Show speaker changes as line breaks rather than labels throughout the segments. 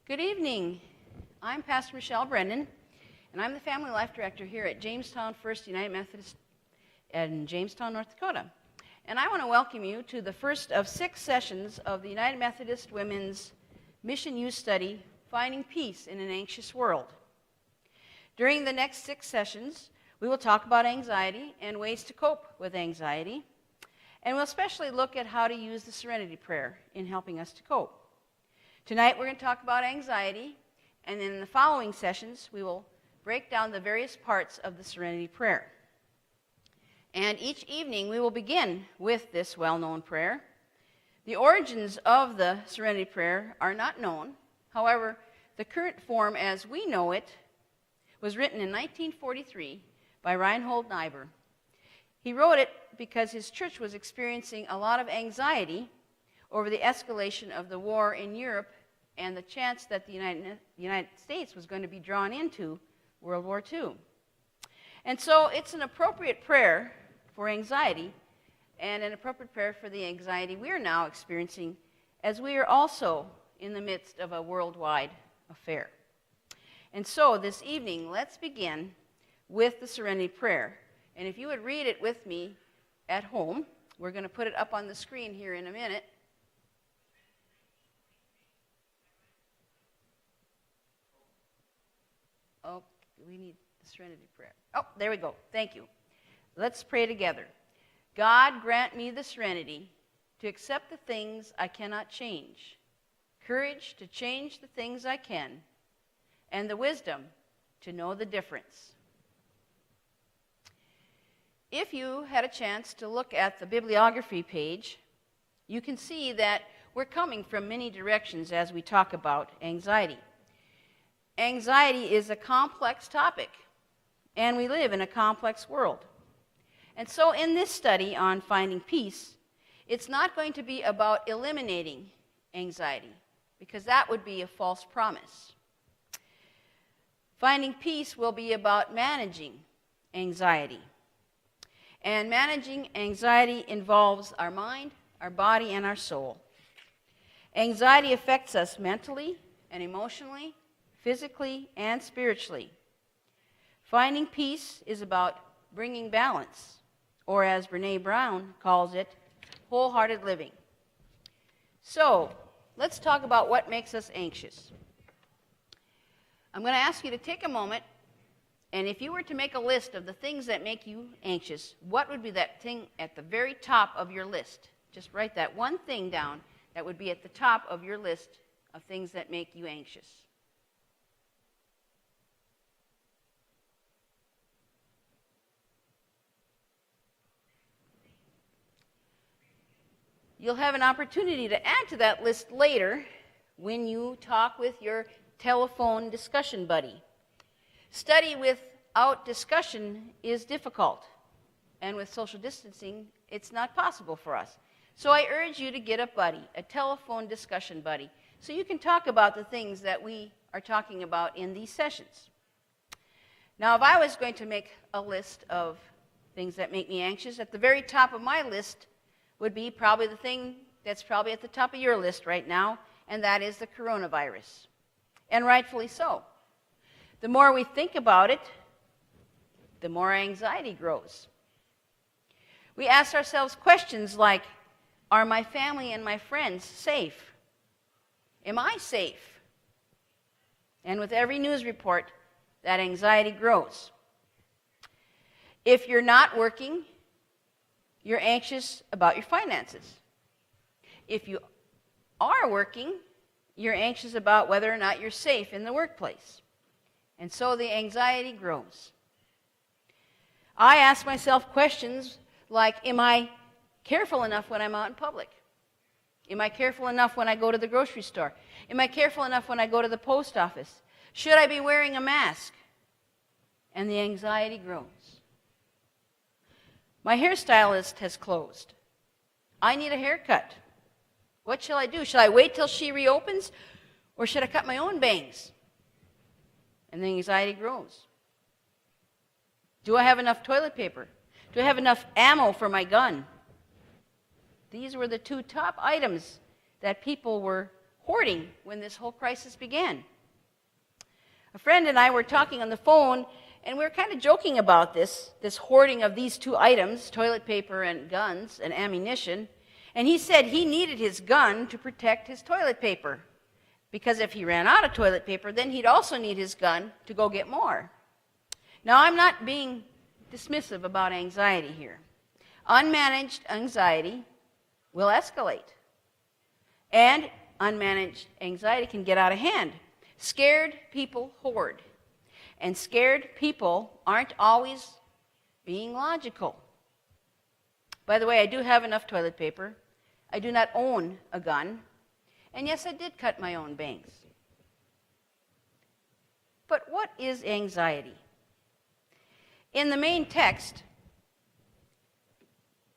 Good evening. I'm Pastor Michelle Brendan, and I'm the Family Life Director here at Jamestown First United Methodist in Jamestown, North Dakota. And I want to welcome you to the first of 6 sessions of the United Methodist Women's Mission Youth Study, Finding Peace in an Anxious World. During the next 6 sessions, we will talk about anxiety and ways to cope with anxiety, and we'll especially look at how to use the Serenity Prayer in helping us to cope. Tonight we're going to talk about anxiety, and then in the following sessions we will break down the various parts of the Serenity Prayer. And each evening we will begin with this well-known prayer. The origins of the Serenity Prayer are not known. However, the current form as we know it was written in 1943 by Reinhold Niebuhr. He wrote it because his church was experiencing a lot of anxiety over the escalation of the war in Europe and the chance that the United States was going to be drawn into World War II. And so it's an appropriate prayer for anxiety and an appropriate prayer for the anxiety we are now experiencing as we are also in the midst of a worldwide affair. And so this evening, let's begin with the Serenity Prayer. And if you would read it with me at home, we're going to put it up on the screen here in a minute. Oh, we need the Serenity Prayer. Oh, there we go. Thank you. Let's pray together. God, grant me the serenity to accept the things I cannot change, courage to change the things I can, and the wisdom to know the difference. If you had a chance to look at the bibliography page, you can see that we're coming from many directions as we talk about anxiety. Anxiety is a complex topic, and we live in a complex world. And so in this study on finding peace, it's not going to be about eliminating anxiety, because that would be a false promise. Finding peace will be about managing anxiety. And managing anxiety involves our mind, our body, and our soul. Anxiety affects us mentally and emotionally, physically and spiritually. Finding peace is about bringing balance, or as Brene Brown calls it, wholehearted living. So, let's talk about what makes us anxious. I'm going to ask you to take a moment, and if you were to make a list of the things that make you anxious, what would be that thing at the very top of your list? Just write that one thing down that would be at the top of your list of things that make you anxious. You'll have an opportunity to add to that list later when you talk with your telephone discussion buddy. Study without discussion is difficult, and with social distancing, it's not possible for us. So I urge you to get a buddy, a telephone discussion buddy, so you can talk about the things that we are talking about in these sessions. Now, if I was going to make a list of things that make me anxious, at the very top of my list would be probably the thing that's probably at the top of your list right now, and that is the coronavirus. And rightfully so. The more we think about it, the more anxiety grows. We ask ourselves questions like, are my family and my friends safe? Am I safe? And with every news report, that anxiety grows. If you're not working, you're anxious about your finances. If you are working, you're anxious about whether or not you're safe in the workplace. And so the anxiety grows. I ask myself questions like, am I careful enough when I'm out in public? Am I careful enough when I go to the grocery store? Am I careful enough when I go to the post office? Should I be wearing a mask? And the anxiety grows. My hairstylist has closed. I need a haircut. What shall I do? Shall I wait till she reopens, or should I cut my own bangs? And the anxiety grows. Do I have enough toilet paper? Do I have enough ammo for my gun? These were the 2 top items that people were hoarding when this whole crisis began. A friend and I were talking on the phone, and we were kind of joking about this hoarding of these two items, toilet paper and guns and ammunition. And he said he needed his gun to protect his toilet paper, because if he ran out of toilet paper, then he'd also need his gun to go get more. Now, I'm not being dismissive about anxiety here. Unmanaged anxiety will escalate, and unmanaged anxiety can get out of hand. Scared people hoard, and scared people aren't always being logical. By the way, I do have enough toilet paper. I do not own a gun, and yes, I did cut my own bangs. But what is anxiety? In the main text,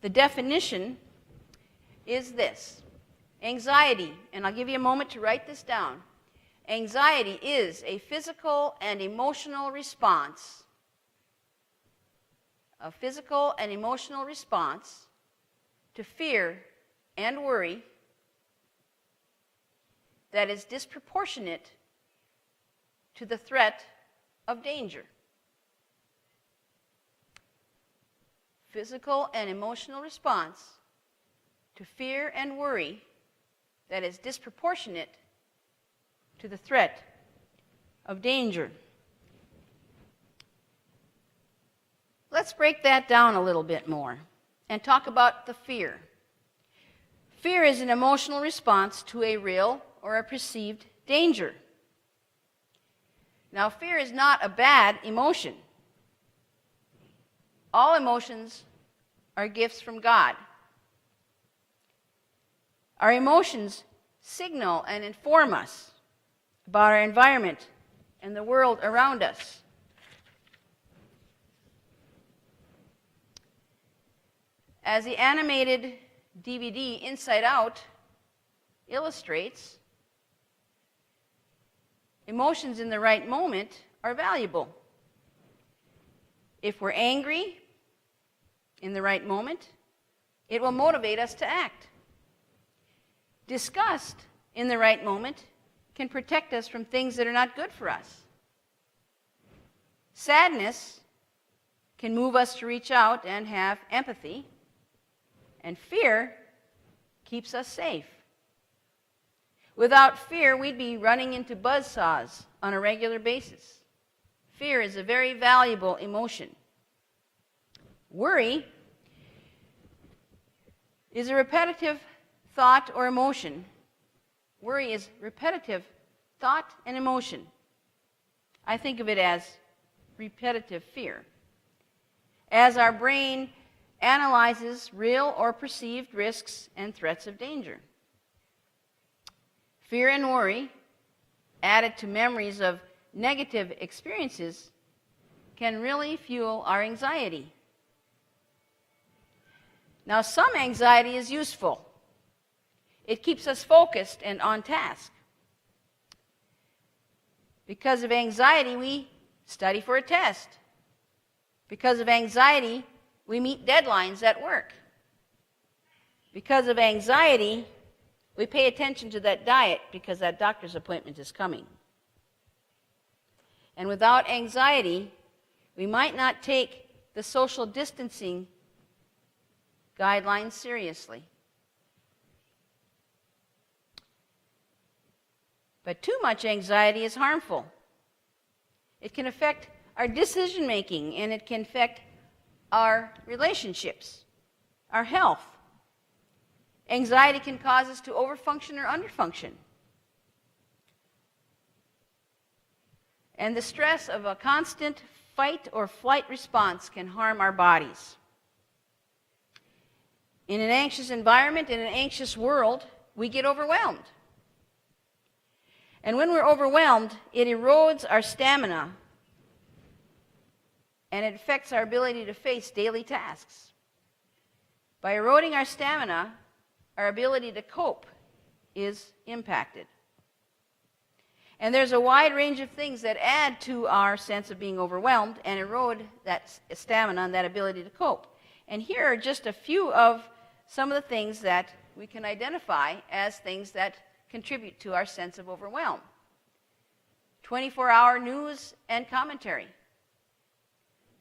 the definition is this. Anxiety, and I'll give you a moment to write this down. Anxiety is a physical and emotional response, to fear and worry that is disproportionate to the threat of danger. Physical and emotional response to fear and worry that is disproportionate to the threat of danger. Let's break that down a little bit more and talk about the fear. Fear is an emotional response to a real or a perceived danger. Now, fear is not a bad emotion. All emotions are gifts from God. Our emotions signal and inform us about our environment and the world around us. As the animated DVD Inside Out illustrates, emotions in the right moment are valuable. If we're angry in the right moment, it will motivate us to act. Disgust in the right moment can protect us from things that are not good for us. Sadness can move us to reach out and have empathy, and fear keeps us safe. Without fear, we'd be running into buzzsaws on a regular basis. Fear is a very valuable emotion. Worry is a repetitive thought or emotion. Worry is repetitive thought and emotion. I think of it as repetitive fear. As our brain analyzes real or perceived risks and threats of danger. Fear and worry, added to memories of negative experiences, can really fuel our anxiety. Now, some anxiety is useful. It keeps us focused and on task. Because of anxiety, we study for a test. Because of anxiety, we meet deadlines at work. Because of anxiety, we pay attention to that diet because that doctor's appointment is coming. And without anxiety, we might not take the social distancing guidelines seriously. But too much anxiety is harmful. It can affect our decision making, and it can affect our relationships, our health. Anxiety can cause us to overfunction or underfunction. And the stress of a constant fight or flight response can harm our bodies. In an anxious environment, in an anxious world, we get overwhelmed. And when we're overwhelmed, it erodes our stamina, and it affects our ability to face daily tasks. By eroding our stamina, our ability to cope is impacted. And there's a wide range of things that add to our sense of being overwhelmed and erode that stamina and that ability to cope. And here are just a few of some of the things that we can identify as things that contribute to our sense of overwhelm. 24-hour news and commentary,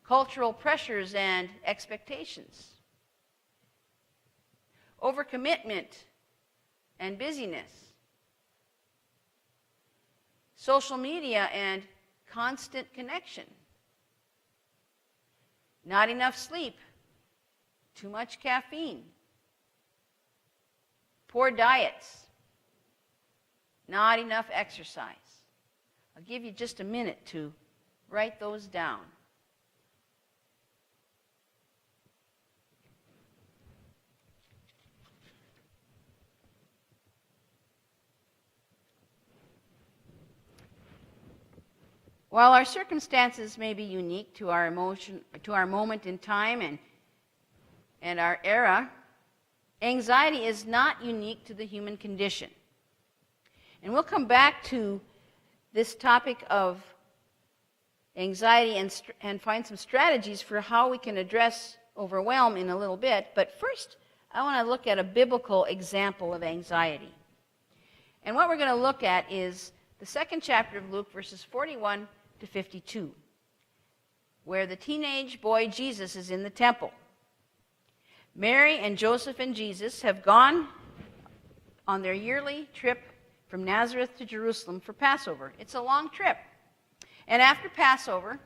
cultural pressures and expectations, overcommitment and busyness, social media and constant connection, not enough sleep, too much caffeine, poor diets, not enough exercise. I'll give you just a minute to write those down. While our circumstances may be unique to our moment in time and our era, anxiety is not unique to the human condition. And we'll come back to this topic of anxiety and find some strategies for how we can address overwhelm in a little bit. But first, I want to look at a biblical example of anxiety. And what we're going to look at is the second chapter of Luke, verses 41 to 52, where the teenage boy Jesus is in the temple. Mary and Joseph and Jesus have gone on their yearly trip from Nazareth to Jerusalem for Passover. It's a long trip. And after Passover,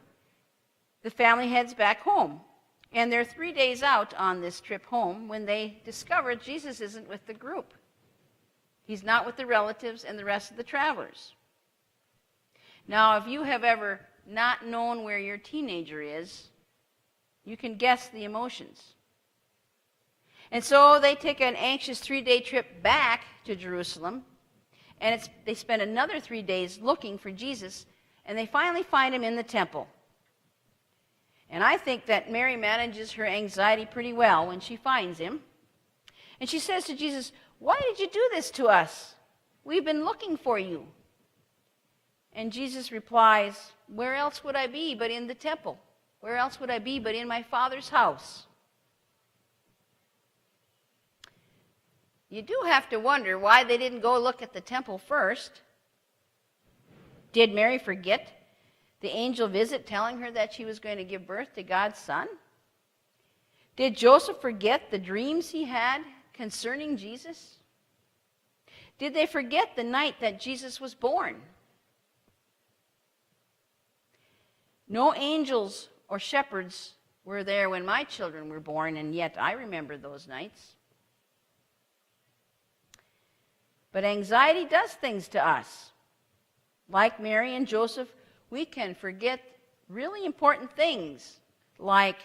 the family heads back home. And they're 3 days out on this trip home when they discover Jesus isn't with the group. He's not with the relatives and the rest of the travelers. Now, if you have ever not known where your teenager is, you can guess the emotions. And so they take an anxious 3-day trip back to Jerusalem, and they spend another 3 days looking for Jesus, and they finally find him in the temple. And I think that Mary manages her anxiety pretty well when she finds him. And she says to Jesus, "Why did you do this to us? We've been looking for you." And Jesus replies, "Where else would I be but in the temple? Where else would I be but in my Father's house?" You do have to wonder why they didn't go look at the temple first. Did Mary forget the angel visit telling her that she was going to give birth to God's Son? Did Joseph forget the dreams he had concerning Jesus? Did they forget the night that Jesus was born? No angels or shepherds were there when my children were born, and yet I remember those nights. But anxiety does things to us. Like Mary and Joseph, we can forget really important things, like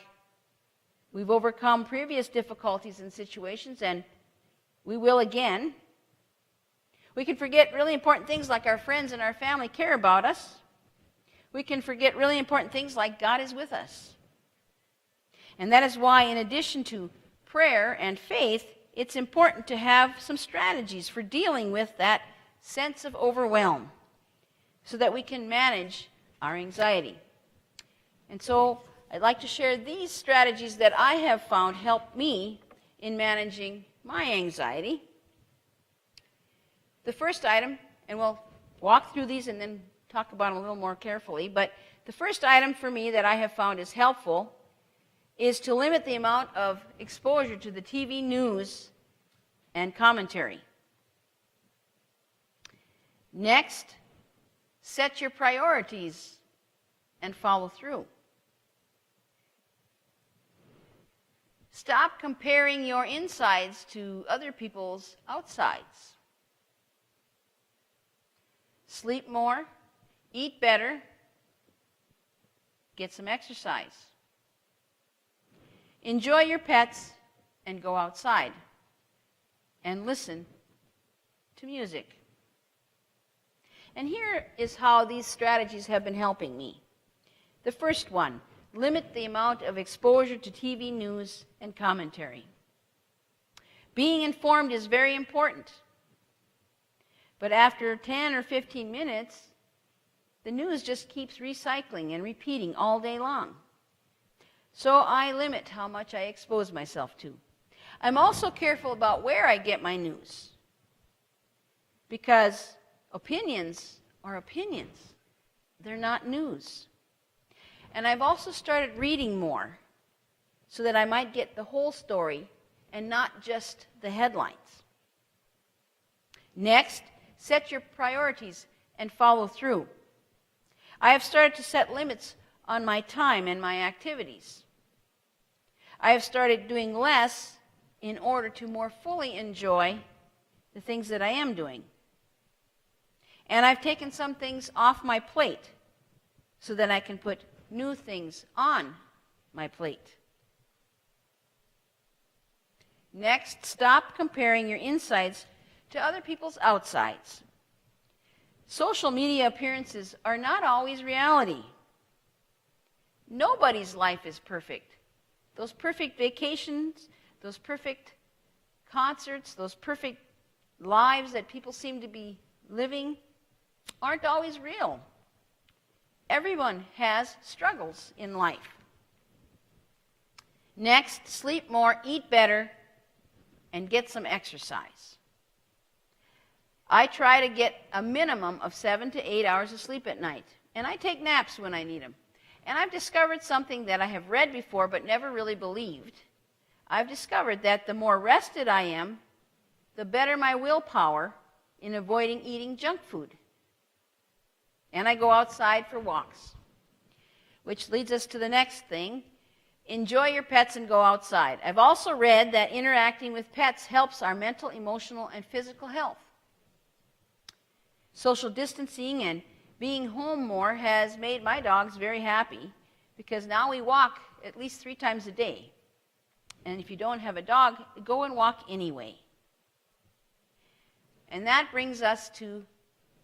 we've overcome previous difficulties and situations, and we will again. We can forget really important things like our friends and our family care about us. We can forget really important things like God is with us. And that is why, in addition to prayer and faith, it's important to have some strategies for dealing with that sense of overwhelm so that we can manage our anxiety. And so I'd like to share these strategies that I have found help me in managing my anxiety. The first item, and we'll walk through these and then talk about them a little more carefully, but the first item for me that I have found is helpful is to limit the amount of exposure to the TV news and commentary. Next, set your priorities and follow through. Stop comparing your insides to other people's outsides. Sleep more, eat better, get some exercise. Enjoy your pets and go outside and listen to music. And here is how these strategies have been helping me. The first one, limit the amount of exposure to TV news and commentary. Being informed is very important. But after 10 or 15 minutes, the news just keeps recycling and repeating all day long. So I limit how much I expose myself to. I'm also careful about where I get my news. because opinions are opinions. They're not news. And I've also started reading more so that I might get the whole story and not just the headlines. Next, set your priorities and follow through. I have started to set limits on my time and my activities. I have started doing less in order to more fully enjoy the things that I am doing. And I've taken some things off my plate so that I can put new things on my plate. Next, stop comparing your insides to other people's outsides. Social media appearances are not always reality. Nobody's life is perfect. Those perfect vacations, those perfect concerts, those perfect lives that people seem to be living aren't always real. Everyone has struggles in life. Next, sleep more, eat better, and get some exercise. I try to get a minimum of 7 to 8 hours of sleep at night, and I take naps when I need them. And I've discovered something that I have read before but never really believed. I've discovered that the more rested I am, the better my willpower in avoiding eating junk food. And I go outside for walks, which leads us to the next thing. Enjoy your pets and go outside. I've also read that interacting with pets helps our mental, emotional, and physical health. Social distancing and being home more has made my dogs very happy because now we walk at least 3 times a day. And if you don't have a dog, go and walk anyway. And that brings us to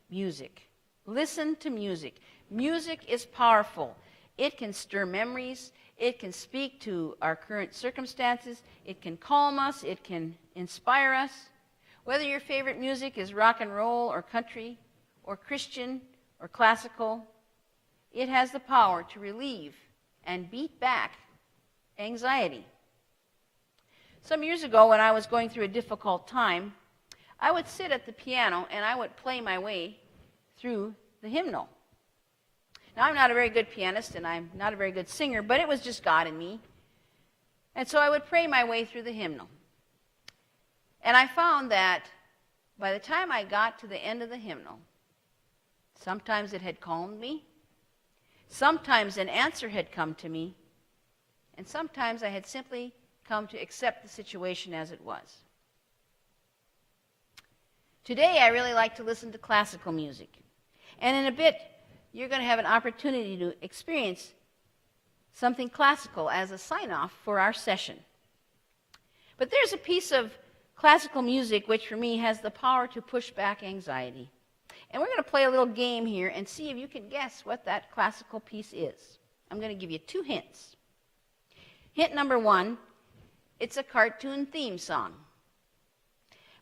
music. Listen to music. Music is powerful. It can stir memories. It can speak to our current circumstances. It can calm us. It can inspire us. Whether your favorite music is rock and roll or country or Christian or classical, it has the power to relieve and beat back anxiety. Some years ago, when I was going through a difficult time, I would sit at the piano and I would play my way through the hymnal. Now, I'm not a very good pianist and I'm not a very good singer, but it was just God in me. And so I would pray my way through the hymnal. And I found that by the time I got to the end of the hymnal, sometimes it had calmed me, sometimes an answer had come to me, and sometimes I had simply come to accept the situation as it was. Today, I really like to listen to classical music. And in a bit, you're going to have an opportunity to experience something classical as a sign-off for our session. But there's a piece of classical music which, for me, has the power to push back anxiety. And we're going to play a little game here and see if you can guess what that classical piece is. I'm going to give you 2 hints. Hint number 1, it's a cartoon theme song.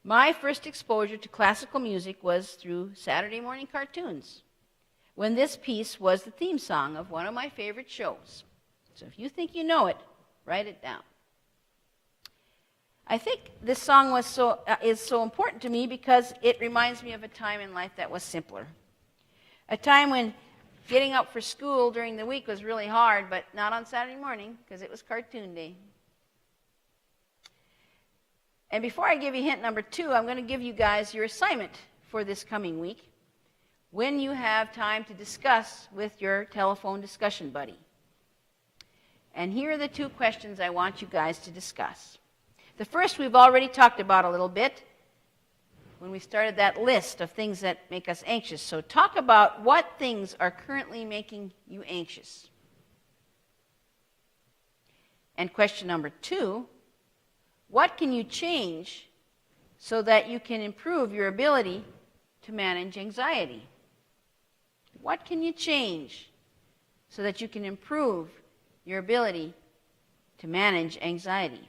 My first exposure to classical music was through Saturday morning cartoons, when this piece was the theme song of one of my favorite shows. So if you think you know it, write it down. I think this song is so important to me because it reminds me of a time in life that was simpler. A time when getting up for school during the week was really hard, but not on Saturday morning because it was cartoon day. And before I give you hint number 2, I'm going to give you guys your assignment for this coming week when you have time to discuss with your telephone discussion buddy. And here are the 2 questions I want you guys to discuss. The first we've already talked about a little bit when we started that list of things that make us anxious. So talk about what things are currently making you anxious. And question number 2, what can you change so that you can improve your ability to manage anxiety? What can you change so that you can improve your ability to manage anxiety?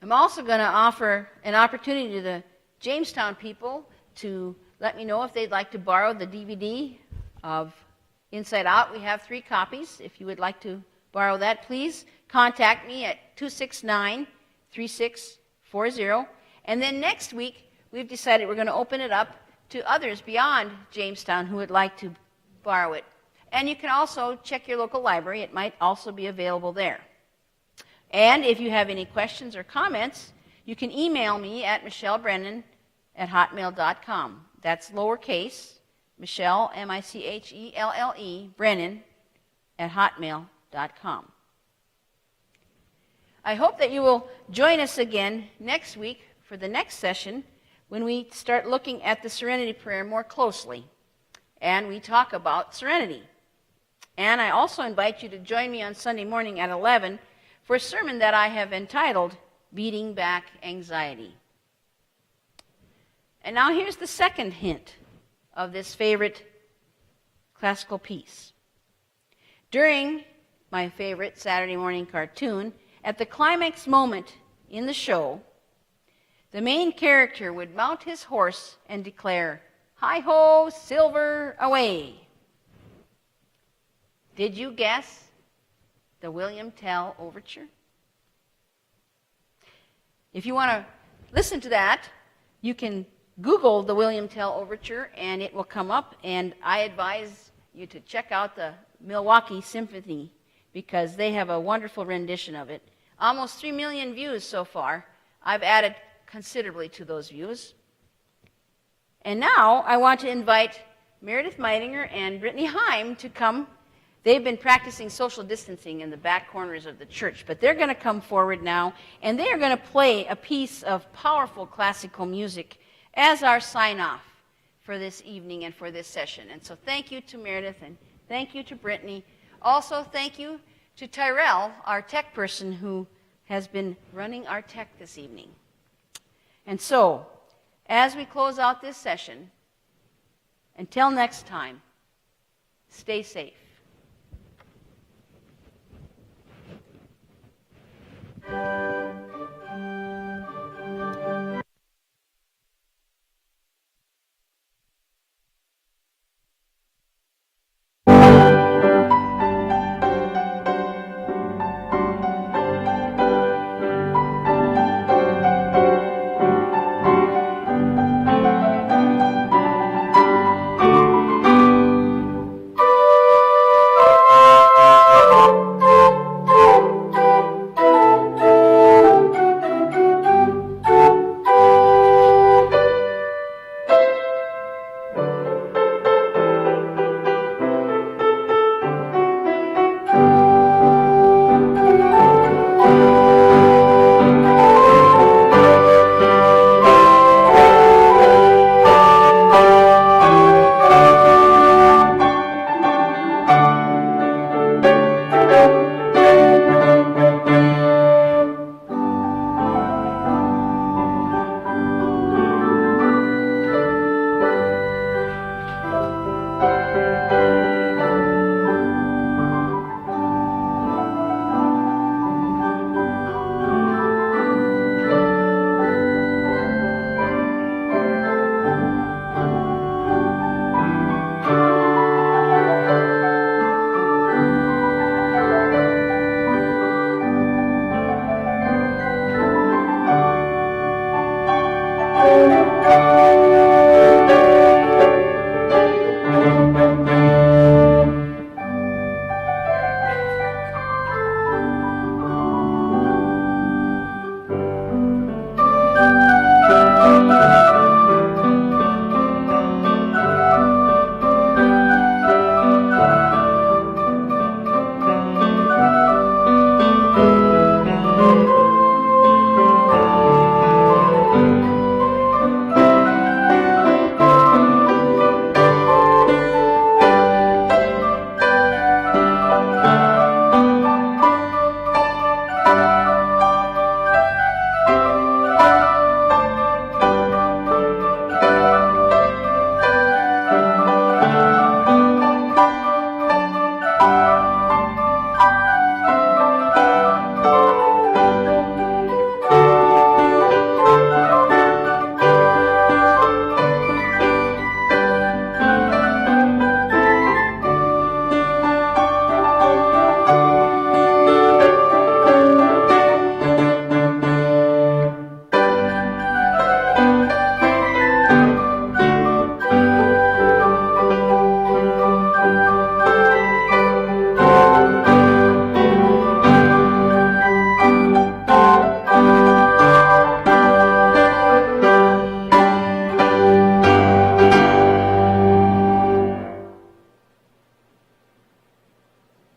I'm also going to offer an opportunity to the Jamestown people to let me know if they'd like to borrow the DVD of Inside Out. We have 3 copies. If you would like to borrow that, please contact me at 3640. And then next week, we've decided we're going to open it up to others beyond Jamestown who would like to borrow it. And you can also check your local library. It might also be available there. And if you have any questions or comments, you can email me at michellebrennan@hotmail.com. That's lowercase, Michelle, M-I-C-H-E-L-L-E, Brennan, @hotmail.com. I hope that you will join us again next week for the next session when we start looking at the Serenity Prayer more closely and we talk about serenity. And I also invite you to join me on Sunday morning at 11 for a sermon that I have entitled Beating Back Anxiety. And now here's the second hint of this favorite classical piece. During my favorite Saturday morning cartoon, at the climax moment in the show, the main character would mount his horse and declare, "Hi-ho, silver, away." Did you guess the William Tell Overture? If you want to listen to that, you can Google the William Tell Overture and it will come up, and I advise you to check out the Milwaukee Symphony because they have a wonderful rendition of it. Almost 3 million views so far. I've added considerably to those views. And now I want to invite Meredith Meidinger and Brittany Heim to come. They've been practicing social distancing in the back corners of the church, but they're going to come forward now, and they are going to play a piece of powerful classical music as our sign-off for this evening and for this session. And so thank you to Meredith, and thank you to Brittany. Also, thank you to Tyrell, our tech person who has been running our tech this evening. And so, as we close out this session, until next time, stay safe.